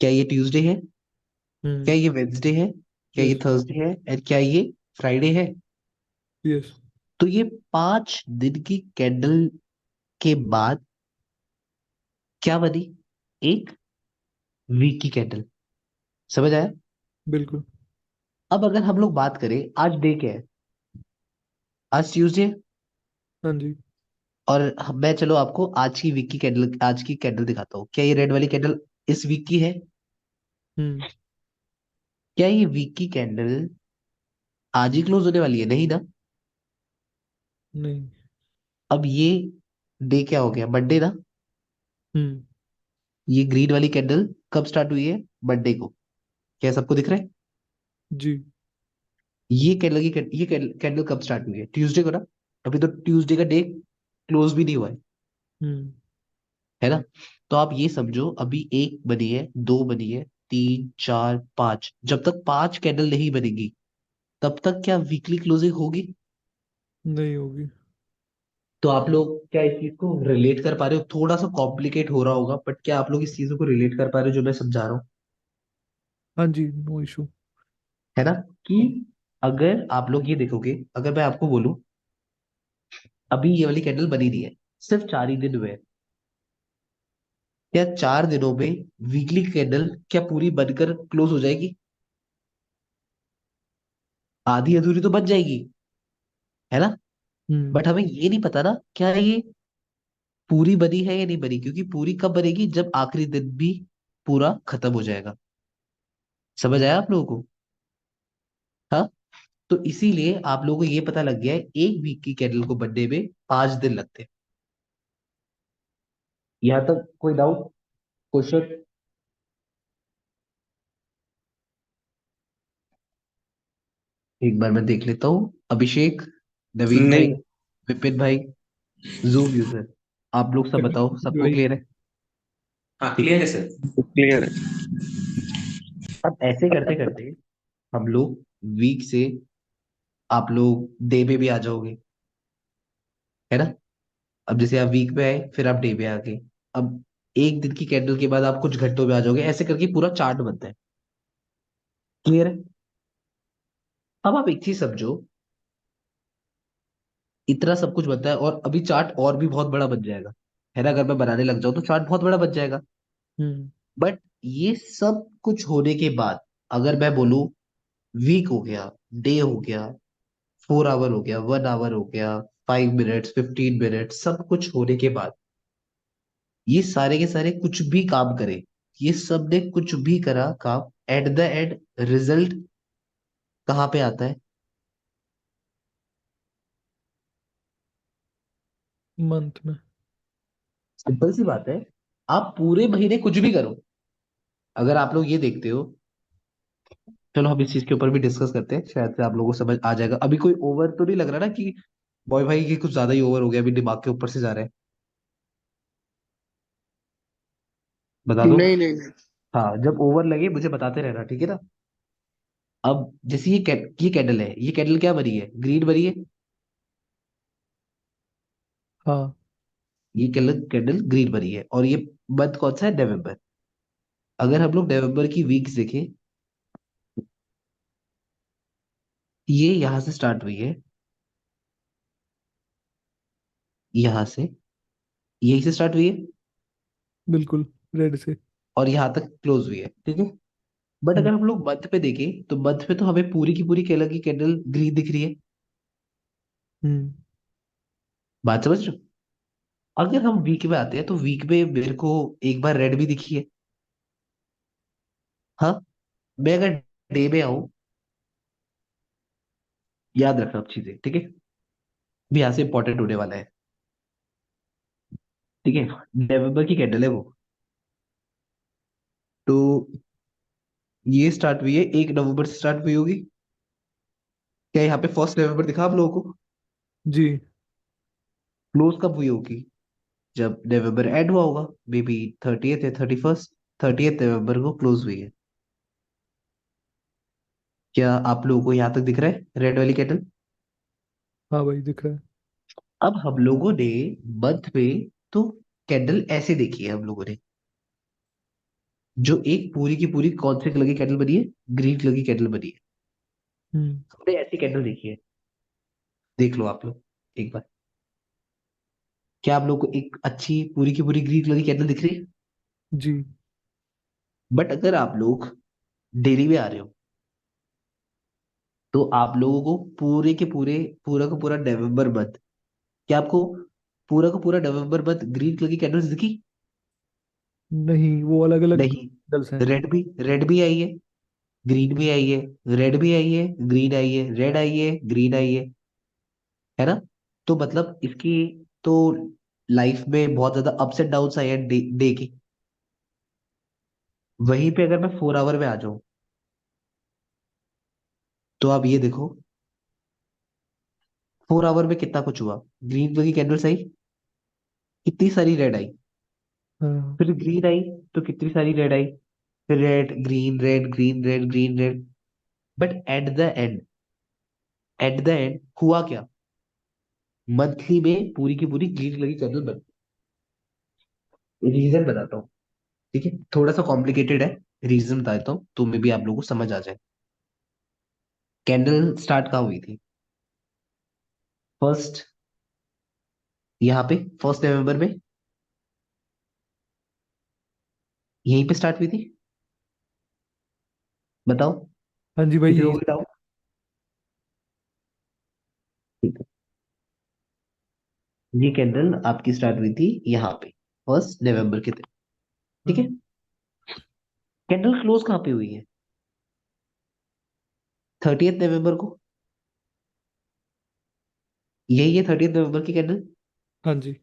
क्या ये ट्यूसडे है? क्या हम्म। ये वेंसडे है? क्या ये यस। थर्सडे है? और क्या ये फ्राइडे है? यस। तो ये 5 दिन की कैंडल के बाद क्या बनी? एक वीक की कैंडल। समझ आया? बिल्कुल। अब अगर हम लोग बात करें, आज डे क्या है? आज ट्यूसडे। हाँ जी। और मैं चलो आपको आज की वीक की कैंडल, आज की कैंडल दिखाता हूँ। क्या ये रेड वाली कैंडल इस वीक की है? हम्म। क्या ये वीक की कैंडल आज ही क्लोज होने वाली है? नहीं ना। नहीं। अब ये डे क्या हो गया? मंडे ना। हम्म। ये ग्रीन वाली कैंडल कब स्टार्ट हुई है? मंडे को। क्या सबको दिख रहा है? जी। ये कैंडल कब स्टार्ट हुई है? ट्यूसडे को ना। अभी तो ट्यूसडे का डे क्लोज भी नहीं हुआ हम्म। है ना। तो आप ये समझो, अभी एक बनी है, दो बनी है, तीन, चार, पांच, जब तक पांच कैंडल नहीं बनेगी तब तक क्या वीकली क्लोजिंग होगी? नहीं होगी। तो आप लोग क्या इस चीज को रिलेट कर पा रहे हो? थोड़ा सा कॉम्प्लिकेट हो रहा होगा, बट क्या आप लोग इस चीजों को रिलेट कर पा रहे हो जो मैं समझा रहा हूँ? हाँ जी, नो इशू। है ना? कि अगर आप लोग ये देखोगे, अगर मैं आपको बोलूं अभी ये वाली कैंडल बनी नहीं है, सिर्फ 4 ही दिन हुए हैं, क्या 4 दिनों में वीकली कैंडल क्या पूरी बनकर क्लोज हो जाएगी? आधी अधूरी तो बन जाएगी, है ना? हम्म। बट हमें ये नहीं पता ना क्या ये पूरी बनी है या नहीं बनी, क्योंकि पूरी कब बनेगी? जब आखिरी दिन भी पूरा खत्म हो जाएगा। समझ आया आप लोगों को? हाँ। तो इसीलिए आप लोगों को ये पता लग गया है एक वीक की कैंडल को बनने में 5 दिन लगते हैं। यहां तक कोई डाउट, क्वेश्चन? एक बार मैं देख लेता हूँ। अभिषेक, नवीन भाई, नहीं। विपिन भाई, जूम यूजर, आप लोग सब बताओ, सबको भाई। क्लियर है? हाँ, ठीक है। क्लियर है सर। क्लियर है। अब ऐसे करते करते हम लोग वीक से आप लोग डे पे भी आ जाओगे, है ना? अब जैसे आप वीक पे आए फिर आप डे पे आ गए, अब एक दिन की कैंडल के बाद आप कुछ घंटों में आ जाओगे, ऐसे करके पूरा चार्ट बनता है। क्लियर है? अब आप एक चीज समझो, इतना सब कुछ बनता है और अभी चार्ट और भी बहुत बड़ा बन जाएगा, है ना? अगर मैं बनाने लग जाऊं तो चार्ट बहुत बड़ा बन जाएगा। हम्म। बट ये सब कुछ होने के बाद अगर मैं बोलूं वीक हो गया, डे हो गया, 4 आवर हो गया, 1 आवर हो गया, 5 मिनट्स, 15 मिनट्स, सब कुछ होने के बाद ये सारे के सारे कुछ भी काम करे, ये सब ने कुछ भी करा काम, एट द एंड रिजल्ट कहाँ पे आता है? मंथ में। सिंपल सी बात है। आप पूरे महीने कुछ भी करो, अगर आप लोग ये देखते हो, चलो हम इस चीज के ऊपर भी डिस्कस करते हैं, शायद से आप लोगों को समझ आ जाएगा। अभी कोई ओवर तो नहीं लग रहा ना कि बॉय भाई ये कुछ ज्यादा ही ओवर हो गया, अभी दिमाग के ऊपर से जा रहा है? बता दो। नहीं नहीं नहीं। हाँ, जब ओवर लगे मुझे बताते रहना, ठीक है ना? अब जैसे ये कैंडल है, ये कैंडल क्या बनी है? ग्रीन बनी है। हाँ। ये कैंडल कैंडल ग्रीन बनी है और ये मंथ कौन सा है? नवंबर। अगर हम लोग नवंबर की वीक्स देखें, ये यहां से स्टार्ट हुई है, यहां से, यहीं से स्टार्ट हुई है बिल्कुल। रेड से। और यहाँ तक क्लोज हुई है, ठीक है? बट हम्म। अगर हम लोग मंथ पे देखें तो मंथ पे तो हमें पूरी की पूरी कैंडल की कैंडल ग्रीन दिख रही है। हम्म। बात समझ रहे हो? अगर हम वीक में आते हैं तो वीक में मेरे को एक बार रेड भी दिखी है। हाँ। मैं अगर डे में आऊं, याद रखना अब चीजें, ठीक है? भी यहाँ से इंपॉर्टेंट होने वाला है, ठीक है? नवंबर की कैंडल है वो। तो ये स्टार्ट हुई है 1 नवंबर से स्टार्ट हुई होगी। क्या यहाँ पे 1 नवंबर दिखा आप लोगों को? जी। क्लोज कब हुई होगी? जब नवंबर एंड हुआ होगा, मे बी 30th या 31st। 30th नवंबर को क्लोज हुई है। क्या आप लोगों को यहाँ तक दिख रहा है रेड वाली कैंडल? हाँ भाई, दिख रहा है। अब हम लोगों ने मंथ में तो कैंडल ऐसे देखी है हम लोगों ने, जो एक पूरी की पूरी कौन से कलर की कैंडल बनी है? ग्रीन कलर की कैंडल बनी है। हम्म। हमने ऐसी कैंडल देखी है, देख लो आप लोग एक बार। क्या आप लोग को एक अच्छी पूरी की पूरी ग्रीन कलर की कैंडल दिख रही है? जी। बट अगर आप लोग डेली में आ रहे हो तो आप लोगों को पूरे के पूरे, पूरा का पूरा नवंबर मंथ, क्या आपको पूरा का पूरा नवंबर मंथ ग्रीन कलर की कैंडल्स दिखी? नहीं, वो अलग अलग नहीं। मॉडल्स हैं। रेड भी आई है, ग्रीन भी आई है, रेड भी आई है, ग्रीन आई है, रेड आई है, ग्रीन आई है ना? तो मतलब इसकी तो लाइफ में बहुत ज्यादा अप्स एंड डाउन्स आए हैं डे की। वहीं पे अगर मैं 4 आवर में आ जाऊं तो आप ये देखो 4 आवर में कितना कुछ हुआ। ग्रीन कलर की कैंडल्स आई, कितनी सारी रेड आई, हाँ। फिर ग्रीन आई तो कितनी सारी रेड आई, फिर red green red green red green red. But at the end हुआ क्या? मंथली में पूरी की पूरी ग्रीन लगी कैंडल बन। रीजन बताता हूँ, ठीक है, थोड़ा सा कॉम्प्लिकेटेड है। रीजन बताता हूँ तो मे भी आप लोगों को समझ आ जाए। कैंडल स्टार्ट कहाँ हुई थी? फर्स्ट, यहाँ पे 1 नवंबर में, यहीं पे स्टार्ट हुई थी। बताओ, हाँ जी भाई, किसी को यही। कोई डाउट? ठीक है, ये कैंडल आपकी स्टार्ट हुई थी यहाँ पे 1 नवंबर के दिन। ठीक है, हाँ। कैंडल क्लोज कहाँ पे हुई है? 30 नवंबर को। यही है 30 नवंबर की कैंडल, हाँ जी।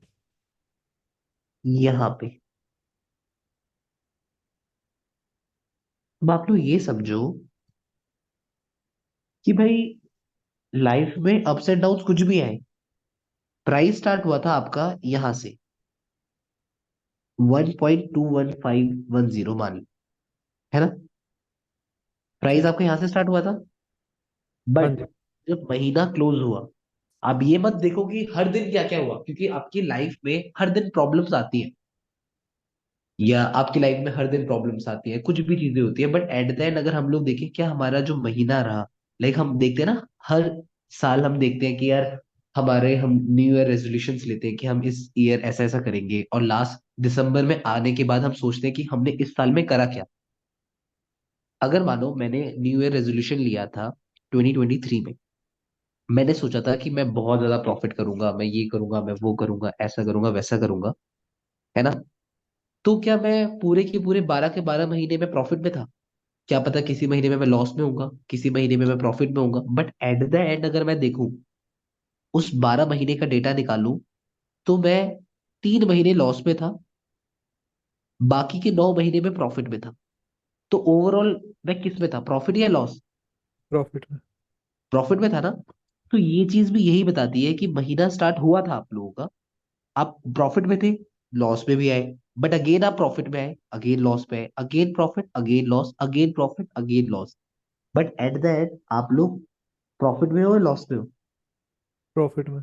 यहाँ पे। अब आप लोग ये समझो कि भाई लाइफ में अप्स एंड डाउन्स कुछ भी आए। प्राइस स्टार्ट हुआ था आपका यहां से 1.21510 मान लो, है ना? प्राइस ठीक। आपका यहां से स्टार्ट हुआ था। हाँ बट जी। जब महीना क्लोज हुआ, आप ये मत देखो कि हर दिन क्या क्या हुआ, क्योंकि आपकी लाइफ में हर दिन प्रॉब्लम्स आती है, या आपकी लाइफ में हर दिन प्रॉब्लम्स आती है, कुछ भी चीजें होती है। बट एट द एंड अगर हम लोग देखें क्या हमारा जो महीना रहा, लाइक हम देखते हैं ना, हर साल हम देखते हैं कि यार हम न्यू ईयर रेजोल्यूशंस लेते हैं कि हम इस ईयर ऐसा ऐसा करेंगे, और लास्ट दिसंबर में आने के बाद हम सोचते हैं कि हमने इस साल में करा क्या। अगर मानो मैंने न्यू ईयर रेजोल्यूशन लिया था 2023 में, मैंने सोचा था कि मैं बहुत ज्यादा प्रॉफिट करूंगा, मैं ये करूंगा, मैं वो करूंगा, ऐसा करूंगा, वैसा करूंगा, है ना? तो क्या मैं पूरे के पूरे 12 के 12 महीने में प्रॉफिट में था? क्या पता किसी महीने में मैं लॉस में होऊंगा, किसी महीने में मैं प्रॉफिट में होऊंगा। बट एट द एंड अगर मैं देखूं, उस 12 महीने का डेटा निकालूं, तो मैं 3 महीने लॉस में था, बाकी के 9 महीने में प्रॉफिट में था। तो ओवरऑल मैं किस में था, प्रॉफिट या लॉस? प्रॉफिट में। प्रॉफिट में था ना। तो ये चीज भी यही बताती है कि महीना स्टार्ट हुआ था आप लोगों का, आप प्रॉफिट में थे, लॉस में भी आए, बट अगेन आप प्रॉफिट में आए, अगेन लॉस में आए, again profit, again loss, again profit, again loss. But at the end आप लोग प्रॉफिट में हो या लॉस में हो? प्रॉफिट में।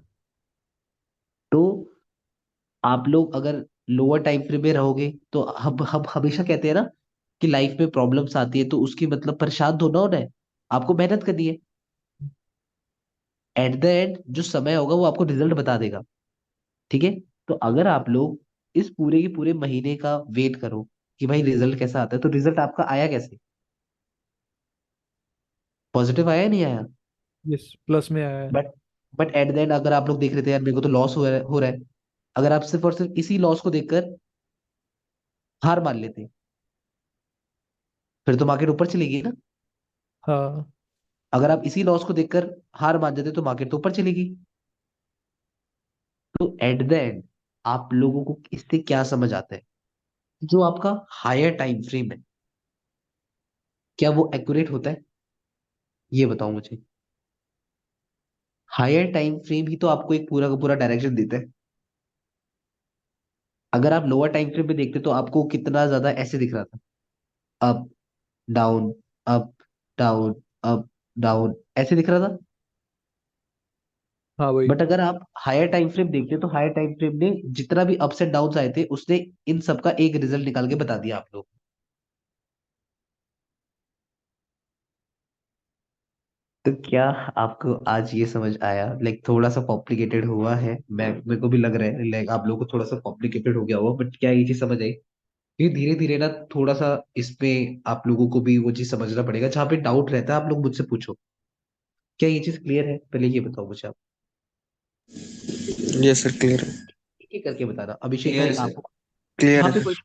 तो आप लोग अगर लोअर टाइम फ्रेम में रहोगे, तो हम हमेशा कहते हैं ना कि लाइफ में प्रॉब्लम्स आती है, तो उसकी मतलब परेशान तो ना होना है, आपको मेहनत करनी है। एट द एंड जो समय होगा वो आपको रिजल्ट बता देगा। ठीक है, तो अगर आप लोग इस पूरे के पूरे महीने का वेट करो कि भाई रिजल्ट कैसा आता है, तो रिजल्ट आपका आया कैसे? पॉजिटिव आया या नहीं आया? यस, प्लस में आया है। But but at the end अगर आप लोग देख रहे थे यार मेरे को तो लॉस हो रहा है, अगर आप सिर्फ और सिर्फ इसी लॉस को देखकर हार मान लेते, फिर तो मार्केट ऊपर चलेगी ना। हाँ। अगर आप इसी लॉस को देखकर हार मान जाते तो मार्केट तो ऊपर चलेगी। तो एट द एंड आप लोगों को इससे क्या समझ आता है? जो आपका हायर टाइम फ्रेम है, क्या वो एक्यूरेट होता है? ये बताओ मुझे। हायर टाइम फ्रेम ही तो आपको एक पूरा का पूरा डायरेक्शन देता है। अगर आप लोअर टाइम फ्रेम पे देखते तो आपको कितना ज्यादा ऐसे दिख रहा था, up down, up down, up down, ऐसे दिख रहा था। हाँ भाई। बट अगर आप हायर टाइम फ्रेम देखते तो हायर टाइम फ्रेम ने जितना भी अप्स एंड डाउन्स आए थे, उसने इन सब का एक रिजल्ट निकाल के बता दिया आप लोग। तो क्या आपको आज ये समझ आया? लाइक थोड़ा सा कॉम्प्लिकेटेड हुआ है, मैं मेरे को भी लग रहा है लाइक आप लोगों को थोड़ा सा कॉम्प्लिकेटेड हो गया हुआ, बट क्या ये चीज समझ आई? ये धीरे धीरे ना थोड़ा सा इसमें आप लोगों को भी वो चीज समझना पड़ेगा। जहाँ पे डाउट रहता है आप लोग मुझसे पूछो। क्या ये चीज क्लियर है? पहले ये बताओ मुझे आप। यस सर, क्लियर है। एक एक करके बताना। अभिषेक क्लियर भाई है सर। आपको क्लियर जहाँ है पे कोई सर।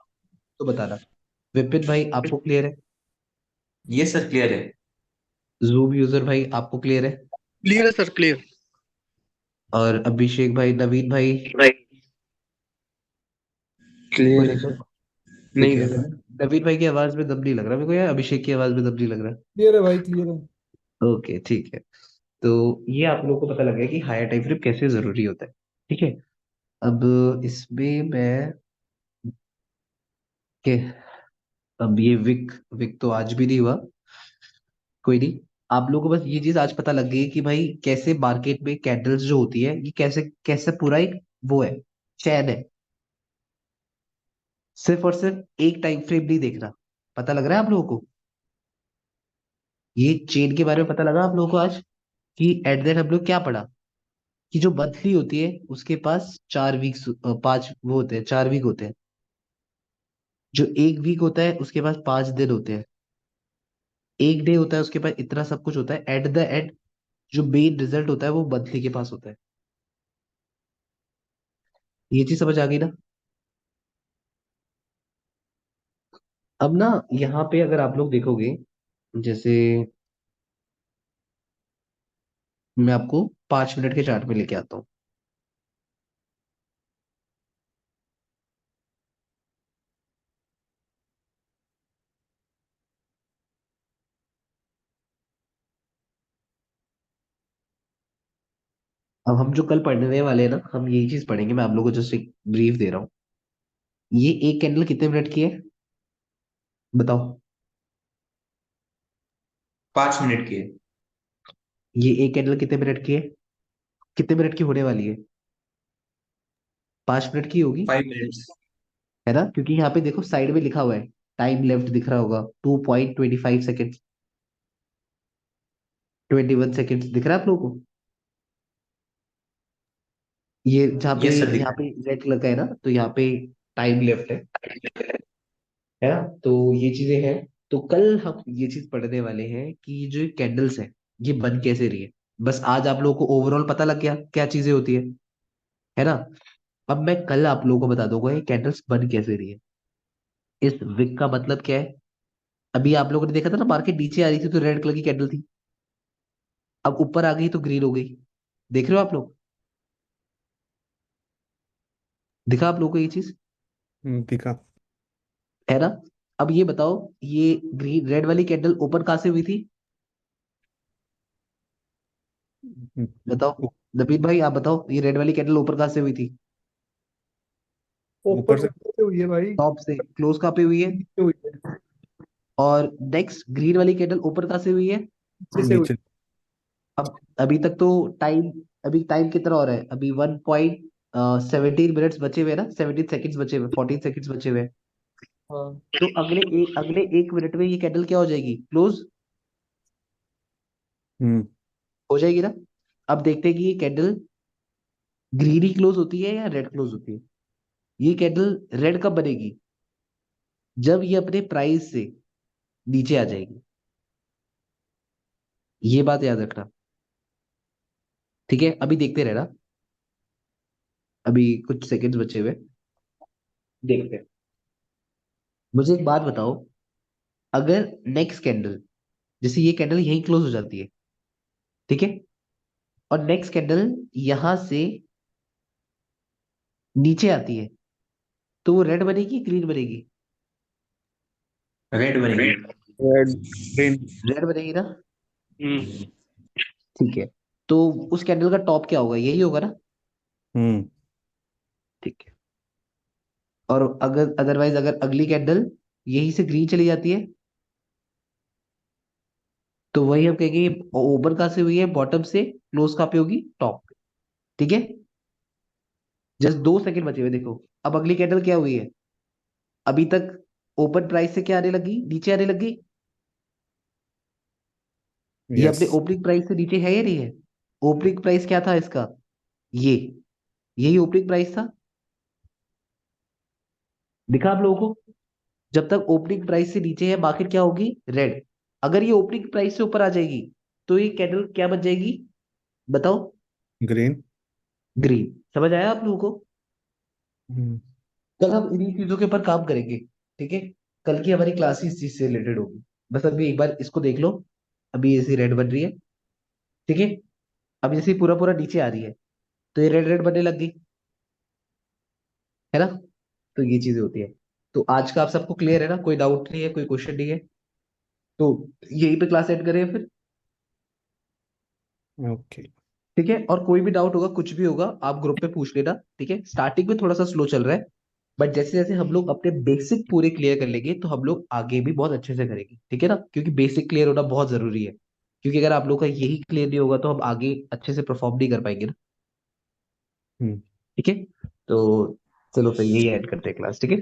तो बताना। विपिन भाई आपको क्लियर है? यस सर, क्लियर है। जूम यूजर भाई आपको क्लियर है? क्लियर है सर, क्लियर। और अभिषेक भाई, नवीन भाई? कोई क्लियर है दिक्कत? सर। ठीक नहीं है, लग रहा। नवीन भाई की आवाज में दम नहीं लग रहा मेरे को, यार अभिषेक की आवाज में दम नहीं लग रहा। क्लियर है भाई, क्लियर है। ओके ठीक है। तो ये आप लोगों को पता लग गया कि हायर टाइम फ्रेम कैसे जरूरी होता है। ठीक है, अब इसमें मैं के अब ये विक विक तो आज भी नहीं हुआ। कोई नहीं। आप लोगों को बस ये चीज आज पता लग गई है कि भाई कैसे मार्केट में कैंडल्स जो होती है ये कैसे कैसे पूरा एक वो है, चैन है। सिर्फ और सिर्फ एक टाइम फ्रेम नहीं देखना। पता लग रहा है आप लोगों को? ये चेन के बारे में पता लगा आप लोगों को आज कि एट द एंड हम लोग क्या पढ़ा कि जो मंथली होती है उसके पास 4 वीक्स, 5 वो होते हैं, 4 वीक होते हैं। जो एक वीक होता है उसके पास 5 दिन होते हैं। एक डे होता है उसके पास इतना सब कुछ होता है। एट द एंड जो मेन रिजल्ट होता है वो मंथली के पास होता है। ये चीज समझ आ गई ना? अब ना यहाँ पे अगर आप लोग देखोगे, जैसे मैं आपको 5 मिनट के चार्ट में लेके आता हूँ। अब हम जो कल पढ़ने वाले हैं ना, हम यही चीज पढ़ेंगे। मैं आप लोगों को जस्ट एक ब्रीफ दे रहा हूँ। ये एक कैंडल कितने मिनट की है बताओ? 5 मिनट की है। ये एक कैंडल कितने मिनट की है? कितने मिनट की होने वाली है? 5 मिनट की होगी, 5 मिनट्स। है ना? क्योंकि यहाँ पे देखो साइड में लिखा हुआ है, टाइम लेफ्ट दिख रहा होगा 2.25 सेकेंड, 21 सेकेंड दिख रहा है आप लोगों को? ये जहाँ पे यस सर, दिख यहाँ रहा पे रेड कलर का है ना, तो यहाँ पे टाइम लेफ्ट है ना? तो ये चीजें हैं। तो कल हम ये चीज पढ़ने वाले हैं कि जो कैंडल्स है ये बन कैसे रही है। बस आज आप लोगों को ओवरऑल पता लग गया क्या चीजें होती है ना? अब मैं कल आप लोगों को बता दूंगा ये कैंडल्स बन कैसे रही है। इस विक का मतलब क्या है? अभी आप लोगों ने देखा था ना, मार्केट नीचे आ रही थी तो रेड कलर की कैंडल थी, अब ऊपर आ गई तो ग्रीन हो गई। देख रहे हो आप लोग? दिखा आप लोगों को ये चीज? दिखा। है ना? अब ये बताओ, ये ग्रीन रेड वाली कैंडल ओपन कहाँ से हुई थी? बताओ, नबीन भाई आप बताओ, ये रेड वाली कैंडल ऊपर कहाँ से हुई थी? ऊपर ऊपर से से हुई है भाई, टॉप से। क्लोज कहाँ पे हुई है? नीचे हुई है, और नेक्स्ट ग्रीन वाली कैंडल ऊपर कहाँ से हुई है? नीचे से हुई नीचे। अब अभी तक तो टाइम, अभी टाइम कितना हो रहा है? अभी 1.17 मिनट्स बचे हुए हैं ना, 17 सेकेंड्स बचे हुए, 14 सेकेंड्स बचे हुए हैं। हाँ। तो अगले 1 मिनट में ये कैंडल क्या हो जाएगी? क्लोज हम्म हो जाएगी ना? अब देखते हैं कि ये कैंडल ग्रीन ही क्लोज होती है या रेड क्लोज होती है। ये कैंडल रेड कब बनेगी? जब ये अपने प्राइस से नीचे आ जाएगी। ये बात याद रखना, ठीक है? अभी देखते रहना, अभी कुछ सेकंड्स बचे हुए, देखते हैं। मुझे एक बात बताओ, अगर नेक्स्ट कैंडल, जैसे ये कैंडल यहीं क्लोज हो जाती है, ठीक है, और नेक्स्ट कैंडल यहां से नीचे आती है, तो वो रेड बनेगी ग्रीन बनेगी? रेड बनेगी। रेड। ग्रीन। रेड बनेगी ना? हम्म। ठीक है। तो उस कैंडल का टॉप क्या होगा? यही होगा ना? हम्म ठीक है। और अगर अदरवाइज अगर अगली कैंडल यहीं से ग्रीन चली जाती है, तो वही हम कहेंगे ओपन कहाँ से हुई है? बॉटम से। क्लोज कहाँ पे होगी? टॉप पे। ठीक है। जस्ट 2 सेकंड बचे हुए, देखो अब अगली कैंडल क्या हुई है। अभी तक ओपन प्राइस से क्या आने लगी? नीचे आने लगी। ये यस। अपने ओपनिंग प्राइस से नीचे है या नहीं है? ओपनिंग प्राइस क्या था इसका? ये यही ओपनिंग प्राइस था। दिखा आप लोगों को? जब तक ओपनिंग प्राइस से नीचे है मार्केट क्या होगी? रेड। अगर ये ओपनिंग प्राइस से ऊपर आ जाएगी तो ये कैंडल क्या बन जाएगी? बताओ? ग्रीन। ग्रीन। समझ आया आप लोगों को? हम्म कल हम इन्हीं चीजों के ऊपर काम करेंगे, ठीक है? कल की हमारी क्लास इस चीज से रिलेटेड होगी। बस अभी एक बार इसको देख लो। अभी ऐसी रेड बन रही है, ठीक है? अब जैसे पूरा पूरा नीचे आ रही है तो ये रेड रेड बनने लग गई, है ना? तो ये चीजें होती है। तो आज का आप सबको क्लियर है ना? कोई डाउट नहीं है, कोई क्वेश्चन नहीं है? तो यहीं पे क्लास एंड करें फिर, ओके। ठीक है? और कोई भी डाउट होगा, कुछ भी होगा, आप ग्रुप पे पूछ लेना, ठीक है? स्टार्टिंग में थोड़ा सा स्लो चल रहा है, बट जैसे जैसे हम लोग अपने बेसिक पूरे क्लियर कर लेंगे तो हम लोग आगे भी बहुत अच्छे से करेंगे, ठीक है ना, क्योंकि बेसिक क्लियर होना बहुत जरूरी है। क्योंकि अगर आप लोग का यही क्लियर नहीं होगा तो हम आगे अच्छे से परफॉर्म नहीं कर पाएंगे ना। हम्म। ठीक है, तो चलो फिर यही ऐड करते हैं क्लास, ठीक है।